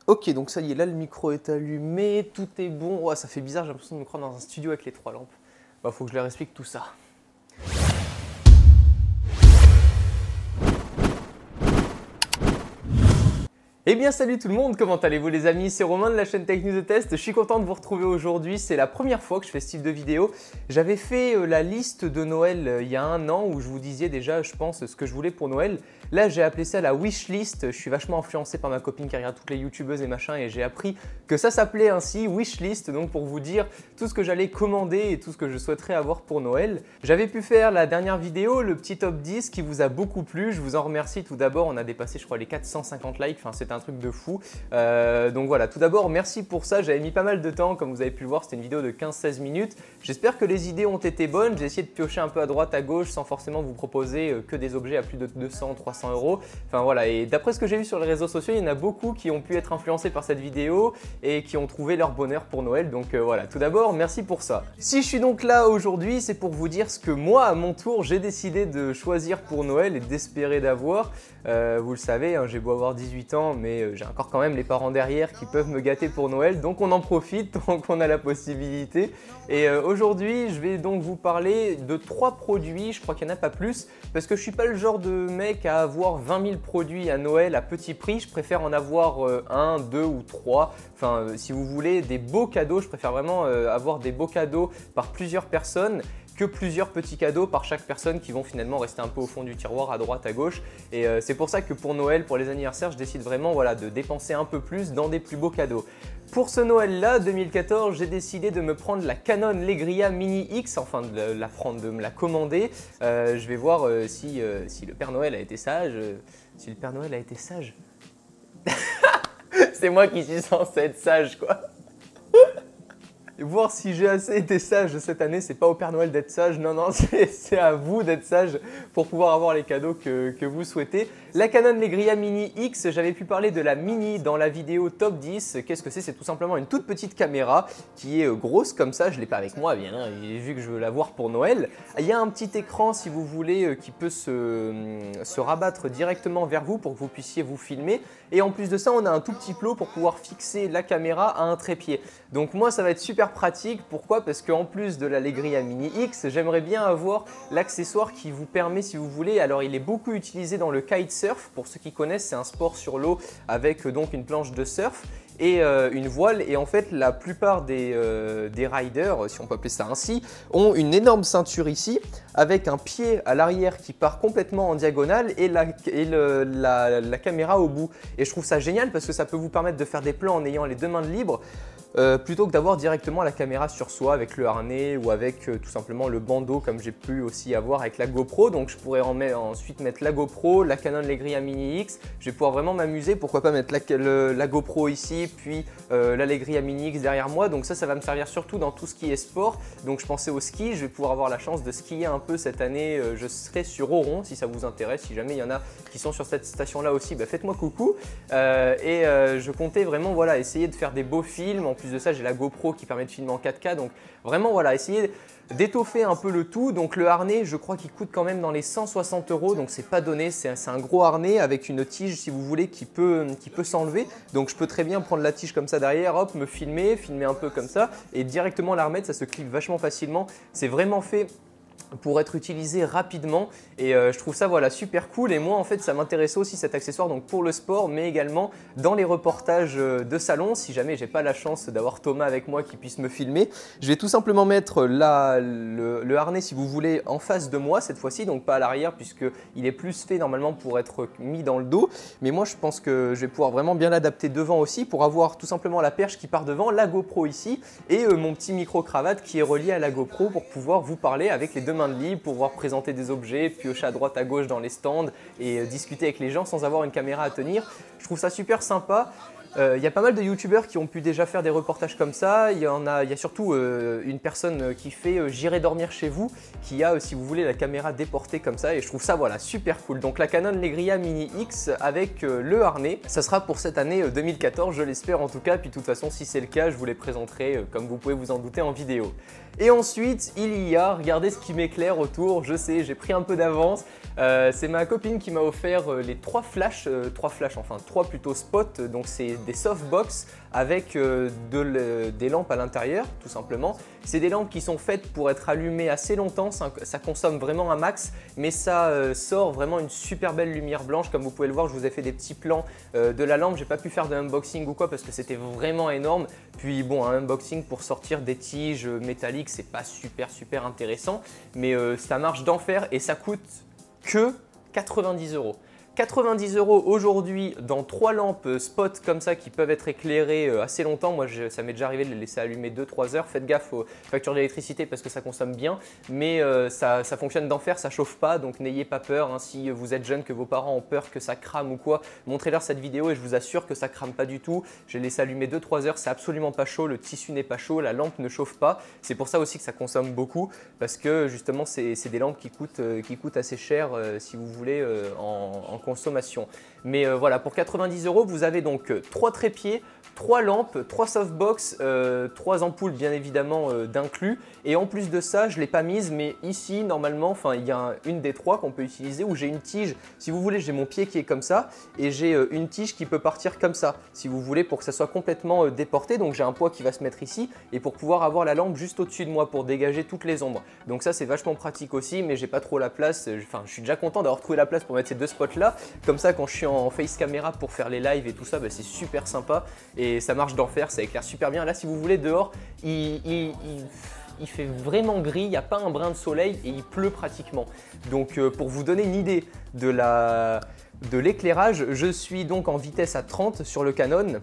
Ok, donc ça y est, là le micro est allumé, tout est bon. Ouais, ça fait bizarre, j'ai l'impression de me croire dans un studio avec les 3 lampes. Bah, faut que je leur explique tout ça. Eh bien salut tout le monde, comment allez-vous les amis? C'est Romain de la chaîne Tech News et Test. Je suis content de vous retrouver aujourd'hui, c'est la première fois que je fais ce type de vidéo. J'avais fait la liste de Noël il y a 1 an où je vous disais déjà je pense ce que je voulais pour Noël. Là j'ai appelé ça la wishlist, je suis vachement influencé par ma copine qui regarde toutes les youtubeuses et machin et j'ai appris que ça s'appelait ainsi, wishlist, donc pour vous dire tout ce que j'allais commander et tout ce que je souhaiterais avoir pour Noël. J'avais pu faire la dernière vidéo, le petit top 10 qui vous a beaucoup plu, je vous en remercie tout d'abord, on a dépassé je crois les 450 likes, enfin c'était un truc de fou. Donc voilà, tout d'abord merci pour ça, j'avais mis pas mal de temps, comme vous avez pu le voir c'était une vidéo de 15-16 minutes. J'espère que les idées ont été bonnes, j'ai essayé de piocher un peu à droite à gauche sans forcément vous proposer que des objets à plus de 200-300 euros. Enfin voilà, et d'après ce que j'ai vu sur les réseaux sociaux, il y en a beaucoup qui ont pu être influencés par cette vidéo et qui ont trouvé leur bonheur pour Noël. Donc voilà, tout d'abord merci pour ça. Si je suis donc là aujourd'hui, c'est pour vous dire ce que moi à mon tour j'ai décidé de choisir pour Noël et d'espérer d'avoir. Vous le savez, hein, j'ai beau avoir 18 ans, mais j'ai encore quand même les parents derrière qui peuvent me gâter pour Noël, donc on en profite tant qu'on a la possibilité. Et aujourd'hui, je vais donc vous parler de 3 produits, je crois qu'il n'y en a pas plus, parce que je suis pas le genre de mec à avoir 20 000 produits à Noël à petit prix, je préfère en avoir 1, 2 ou 3. Enfin, si vous voulez des beaux cadeaux, je préfère vraiment avoir des beaux cadeaux par plusieurs personnes que plusieurs petits cadeaux par chaque personne qui vont finalement rester un peu au fond du tiroir à droite à gauche. Et c'est pour ça que pour Noël, pour les anniversaires, je décide vraiment voilà, de dépenser un peu plus dans des plus beaux cadeaux. Pour ce Noël-là, 2014, j'ai décidé de me prendre la Canon Legria Mini X, enfin de me la commander. Je vais voir si le Père Noël a été sage. Si le Père Noël a été sage. C'est moi qui suis censé être sage, quoi. Et voir si j'ai assez été sage cette année, c'est pas au Père Noël d'être sage, non, non, c'est à vous d'être sage pour pouvoir avoir les cadeaux que vous souhaitez. La Canon Legria Mini X, j'avais pu parler de la Mini dans la vidéo top 10. Qu'est-ce que c'est? C'est tout simplement une toute petite caméra qui est grosse comme ça, je l'ai pas avec moi, bien, hein, vu que je veux l'avoir pour Noël. Il y a un petit écran, si vous voulez, qui peut se rabattre directement vers vous pour que vous puissiez vous filmer. Et en plus de ça, on a un tout petit plot pour pouvoir fixer la caméra à un trépied. Donc moi, ça va être super pratique. Pourquoi? Parce qu'en plus de la Legria Mini X, j'aimerais bien avoir l'accessoire qui vous permet, si vous voulez, alors il est beaucoup utilisé dans le kitesurf. Pour ceux qui connaissent, c'est un sport sur l'eau avec donc une planche de surf et une voile, et en fait la plupart des riders, si on peut appeler ça ainsi, ont une énorme ceinture ici avec un pied à l'arrière qui part complètement en diagonale et la caméra au bout. Et je trouve ça génial parce que ça peut vous permettre de faire des plans en ayant les 2 mains libres plutôt que d'avoir directement la caméra sur soi avec le harnais ou avec tout simplement le bandeau comme j'ai pu aussi avoir avec la GoPro. Donc je pourrais ensuite mettre la GoPro, la Canon Legria Mini X, je vais pouvoir vraiment m'amuser, pourquoi pas mettre la GoPro ici, puis la Legria Mini X derrière moi. Donc ça va me servir surtout dans tout ce qui est sport. Donc je pensais au ski, je vais pouvoir avoir la chance de skier un peu cette année. Je serai sur Oron si ça vous intéresse, si jamais il y en a qui sont sur cette station là aussi, bah faites-moi coucou. Je comptais vraiment voilà, essayer de faire des beaux films. En plus de ça, j'ai la GoPro qui permet de filmer en 4K, donc vraiment voilà, essayer d'étoffer un peu le tout. Donc le harnais, je crois qu'il coûte quand même dans les 160 €, donc c'est pas donné, c'est un gros harnais avec une tige si vous voulez qui peut s'enlever. Donc je peux très bien prendre la tige comme ça derrière, hop, me filmer un peu comme ça et directement la remettre, ça se clip vachement facilement. C'est vraiment fait pour être utilisé rapidement et je trouve ça voilà super cool. Et moi en fait ça m'intéressait aussi cet accessoire donc pour le sport, mais également dans les reportages de salon. Si jamais j'ai pas la chance d'avoir Thomas avec moi qui puisse me filmer, je vais tout simplement mettre le harnais si vous voulez en face de moi cette fois-ci, donc pas à l'arrière puisque il est plus fait normalement pour être mis dans le dos, mais moi je pense que je vais pouvoir vraiment bien l'adapter devant aussi pour avoir tout simplement la perche qui part devant, la GoPro ici et mon petit micro cravate qui est relié à la GoPro pour pouvoir vous parler avec les 2 mains de libre, pouvoir présenter des objets, piocher à droite à gauche dans les stands et discuter avec les gens sans avoir une caméra à tenir. Je trouve ça super sympa. Il y a pas mal de youtubeurs qui ont pu déjà faire des reportages comme ça. Il y a surtout une personne qui fait J'irai dormir chez vous, qui a, si vous voulez, la caméra déportée comme ça, et je trouve ça voilà super cool. Donc la Canon Legria Mini X avec le harnais, ça sera pour cette année 2014, je l'espère en tout cas. Puis de toute façon, si c'est le cas, je vous les présenterai comme vous pouvez vous en douter en vidéo. Et ensuite, il y a, regardez ce qui m'éclaire autour, je sais, j'ai pris un peu d'avance. C'est ma copine qui m'a offert les 3 flashs, enfin 3 plutôt spots, donc c'est des softbox avec des lampes à l'intérieur, tout simplement. C'est des lampes qui sont faites pour être allumées assez longtemps, ça consomme vraiment un max, mais ça sort vraiment une super belle lumière blanche. Comme vous pouvez le voir, je vous ai fait des petits plans de la lampe. J'ai pas pu faire de unboxing ou quoi parce que c'était vraiment énorme. Puis bon, un unboxing pour sortir des tiges métalliques, c'est pas super intéressant, mais ça marche d'enfer et ça coûte que 90 €. 90 € aujourd'hui dans 3 lampes spot comme ça qui peuvent être éclairées assez longtemps. Moi, ça m'est déjà arrivé de les laisser allumer 2-3 heures. Faites gaffe aux factures d'électricité parce que ça consomme bien, mais ça fonctionne d'enfer, ça chauffe pas, donc n'ayez pas peur. Hein. Si vous êtes jeune, que vos parents ont peur que ça crame ou quoi, montrez-leur cette vidéo et je vous assure que ça crame pas du tout. J'ai laissé allumer 2-3 heures, c'est absolument pas chaud, le tissu n'est pas chaud, la lampe ne chauffe pas. C'est pour ça aussi que ça consomme beaucoup parce que justement, c'est des lampes qui coûtent assez cher si vous voulez en consommation. Mais voilà, pour 90 €, vous avez donc 3 trépieds, 3 lampes, 3 softbox, 3 ampoules bien évidemment d'inclus. Et en plus de ça, je ne l'ai pas mise, mais ici normalement, il y a une des 3 qu'on peut utiliser où j'ai une tige. Si vous voulez, j'ai mon pied qui est comme ça et j'ai une tige qui peut partir comme ça, si vous voulez, pour que ça soit complètement déporté. Donc j'ai un poids qui va se mettre ici et pour pouvoir avoir la lampe juste au-dessus de moi pour dégager toutes les ombres. Donc ça, c'est vachement pratique aussi, mais j'ai pas trop la place. Enfin, je suis déjà content d'avoir trouvé la place pour mettre ces 2 spots là. Comme ça, quand je suis en face caméra pour faire les lives et tout ça, c'est super sympa et ça marche d'enfer, ça éclaire super bien. Là, si vous voulez, dehors, il fait vraiment gris, il n'y a pas un brin de soleil et il pleut pratiquement. Donc pour vous donner une idée de l'éclairage, je suis donc en vitesse à 30 sur le Canon.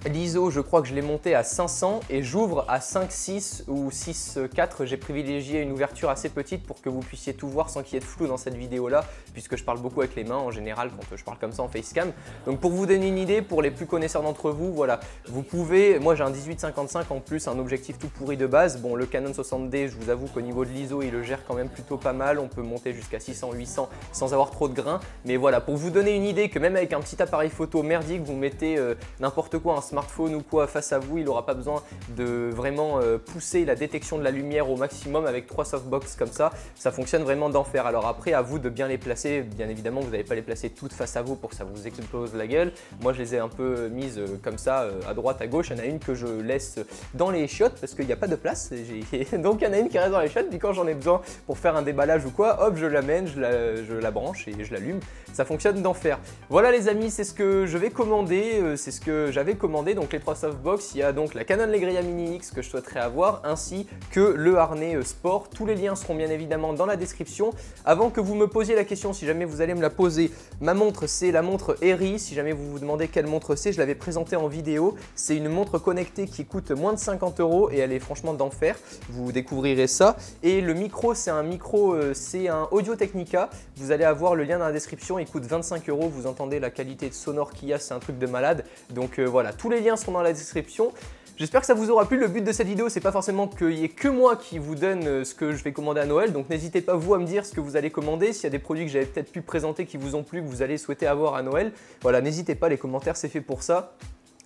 L'ISO, je crois que je l'ai monté à 500 et j'ouvre à 5.6 ou 6.4. J'ai privilégié une ouverture assez petite pour que vous puissiez tout voir sans qu'il y ait de flou dans cette vidéo-là, puisque je parle beaucoup avec les mains en général quand je parle comme ça en facecam. Donc pour vous donner une idée, pour les plus connaisseurs d'entre vous, voilà, vous pouvez, moi j'ai un 18-55 en plus, un objectif tout pourri de base. Bon, le Canon 60D, je vous avoue qu'au niveau de l'ISO, il le gère quand même plutôt pas mal. On peut monter jusqu'à 600-800 sans avoir trop de grains. Mais voilà, pour vous donner une idée que même avec un petit appareil photo merdique, vous mettez n'importe quoi, un smartphone ou quoi face à vous, il n'aura pas besoin de vraiment pousser la détection de la lumière au maximum avec 3 softbox comme ça. Ça fonctionne vraiment d'enfer. Alors après, à vous de bien les placer. Bien évidemment, vous n'allez pas les placer toutes face à vous pour que ça vous explose la gueule. Moi, je les ai un peu mises comme ça, à droite, à gauche. Il y en a une que je laisse dans les chiottes parce qu'il n'y a pas de place. Donc il y en a une qui reste dans les chiottes. Puis quand j'en ai besoin pour faire un déballage ou quoi, hop, je l'amène, je la branche et je l'allume. Ça fonctionne d'enfer. Voilà les amis, c'est ce que je vais commander. C'est ce que j'avais commandé. Donc les 3 softbox, il y a donc la Canon Legria Mini X que je souhaiterais avoir, ainsi que le harnais sport. Tous les liens seront bien évidemment dans la description. Avant que vous me posiez la question, si jamais vous allez me la poser, ma montre c'est la montre Eri. Si jamais vous vous demandez quelle montre c'est, je l'avais présentée en vidéo. C'est une montre connectée qui coûte moins de 50 € et elle est franchement d'enfer. Vous découvrirez ça. Et le micro, c'est un micro, c'est un Audio Technica. Vous allez avoir le lien dans la description. Il coûte 25 €. Vous entendez la qualité de sonore qu'il y a, c'est un truc de malade. Donc voilà, tous les liens sont dans la description. J'espère que ça vous aura plu. Le but de cette vidéo, c'est pas forcément qu'il y ait que moi qui vous donne ce que je vais commander à Noël. Donc n'hésitez pas vous à me dire ce que vous allez commander. S'il y a des produits que j'avais peut-être pu présenter qui vous ont plu, que vous allez souhaiter avoir à Noël. Voilà, n'hésitez pas, les commentaires c'est fait pour ça.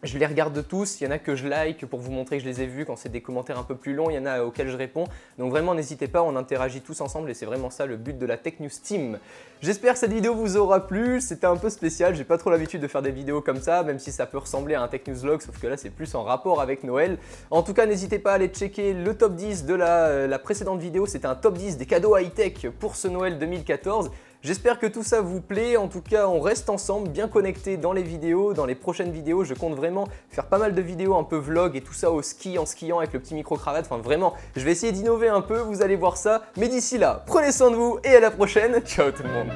Je les regarde tous, il y en a que je like pour vous montrer que je les ai vus quand c'est des commentaires un peu plus longs, il y en a auxquels je réponds. Donc vraiment n'hésitez pas, on interagit tous ensemble et c'est vraiment ça le but de la Tech News Team. J'espère que cette vidéo vous aura plu, c'était un peu spécial, j'ai pas trop l'habitude de faire des vidéos comme ça, même si ça peut ressembler à un Tech News Vlog, sauf que là c'est plus en rapport avec Noël. En tout cas n'hésitez pas à aller checker le top 10 de la précédente vidéo, c'était un top 10 des cadeaux high-tech pour ce Noël 2014. J'espère que tout ça vous plaît, en tout cas on reste ensemble, bien connectés dans les vidéos, dans les prochaines vidéos. Je compte vraiment faire pas mal de vidéos un peu vlog et tout ça au ski, en skiant avec le petit micro-cravate. Enfin vraiment, je vais essayer d'innover un peu, vous allez voir ça. Mais d'ici là, prenez soin de vous et à la prochaine. Ciao tout le monde.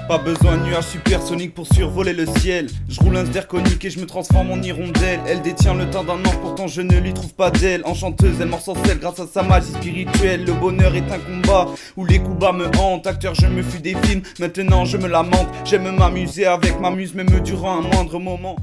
Pas besoin de nuages supersoniques pour survoler le ciel. Je roule un zirconique et je me transforme en hirondelle. Elle détient le temps d'un ange, pourtant je ne lui trouve pas d'aile. Enchanteuse, elle m'ensorcelle grâce à sa magie spirituelle. Le bonheur est un combat où les coups bas me hantent. Acteur, je me fuis des films, maintenant je me lamente. J'aime m'amuser avec ma muse, même durant un moindre moment.